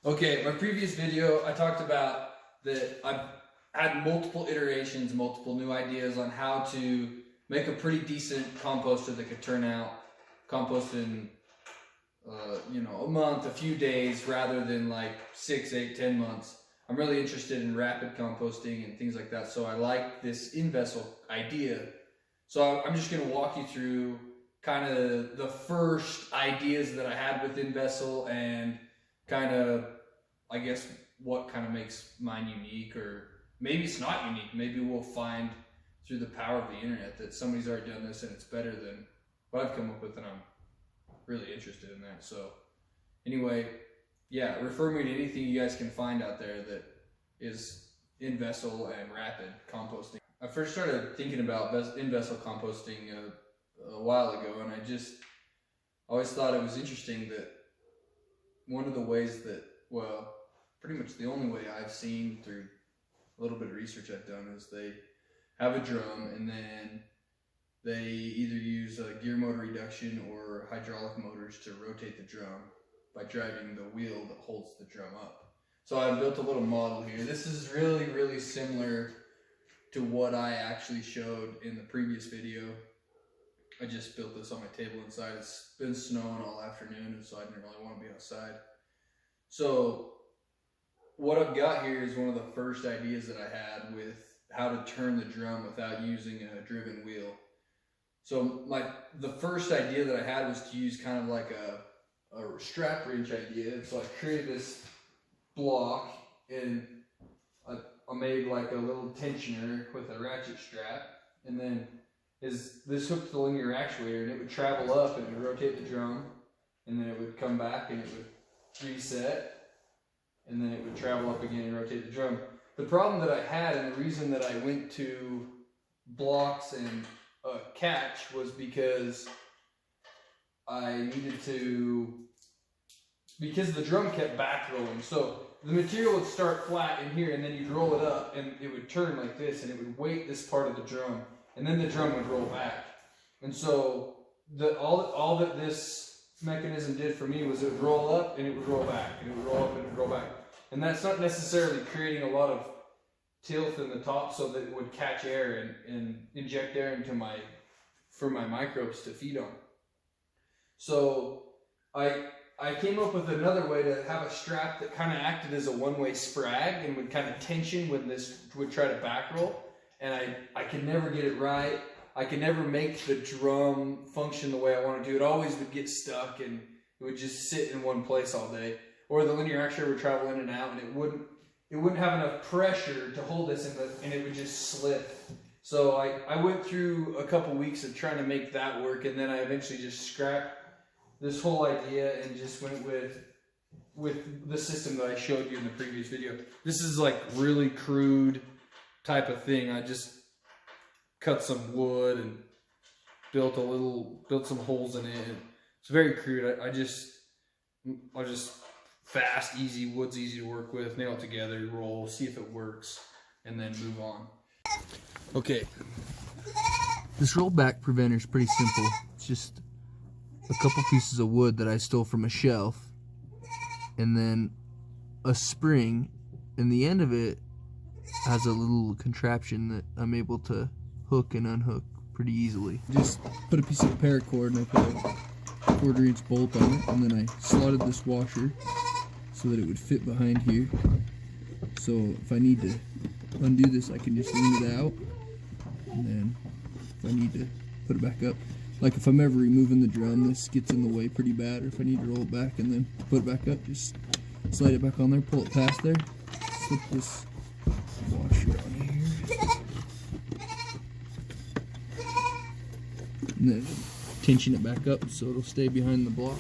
Okay, my previous video, I talked about that I've had multiple iterations, multiple new ideas on how to make a pretty decent composter that could turn out compost in, a month, a few days, rather than like 6, 8, 10 months. I'm really interested in rapid composting and things like that, so I like this Invessle idea. So I'm just going to walk you through kind of the first ideas that I had with Invessle and kind of, I guess, what kind of makes mine unique, or maybe it's not unique. Maybe we'll find through the power of the internet that somebody's already done this and it's better than what I've come up with, and I'm really interested in that. So anyway, yeah, refer me to anything you guys can find out there that is Invessle and rapid composting. I first started thinking about Invessle composting a while ago, and I just always thought it was interesting that one of the ways that, well, pretty much the only way I've seen through a little bit of research I've done, is they have a drum and then they either use a gear motor reduction or hydraulic motors to rotate the drum by driving the wheel that holds the drum up. So I built a little model here. This is really similar to what I actually showed in the previous video. I just built this on my table inside. It's been snowing all afternoon, and so I didn't really want to be outside. So what I've got here is one of the first ideas that I had with how to turn the drum without using a driven wheel. So the first idea that I had was to use kind of like a strap wrench idea. So I created this block, and I made like a little tensioner with a ratchet strap, and then this hooked the linear actuator, and it would travel up and it would rotate the drum, and then it would come back and it would reset, and then it would travel up again and rotate the drum. The problem that I had, and the reason that I went to blocks and a catch, was because because the drum kept back rolling. So the material would start flat in here, and then you'd roll it up and it would turn like this, and it would weight this part of the drum, and then the drum would roll back. And so all that this mechanism did for me was it would roll up and it would roll back, and it would roll up and it would roll back. And that's not necessarily creating a lot of tilth in the top so that it would catch air and inject air into for my microbes to feed on. So I came up with another way to have a strap that kind of acted as a one-way sprag and would kind of tension when this would try to back roll. And I could never get it right. I could never make the drum function the way I want to do. It always would get stuck, and it would just sit in one place all day. Or the linear actuator would travel in and out, and it wouldn't have enough pressure to hold this, and it would just slip. So I went through a couple weeks of trying to make that work, and then I eventually just scrapped this whole idea and just went with the system that I showed you in the previous video. This is like really crude type of thing. I just cut some wood and built some holes in it. It's very crude. I just fast, easy, wood's easy to work with, nail it together, roll, see if it works, and then move on. Okay, this rollback preventer is pretty simple. It's just a couple pieces of wood that I stole from a shelf, and then a spring, and the end of it has a little contraption that I'm able to hook and unhook pretty easily. Just put a piece of paracord and I put a 1/4-inch bolt on it, and then I slotted this washer so that it would fit behind here. So if I need to undo this, I can just lean it out, and then if I need to put it back up, like if I'm ever removing the drum, this gets in the way pretty bad, or if I need to roll it back and then put it back up, just slide it back on there, pull it past there, slip this washer on here, and then tension it back up so it'll stay behind the block.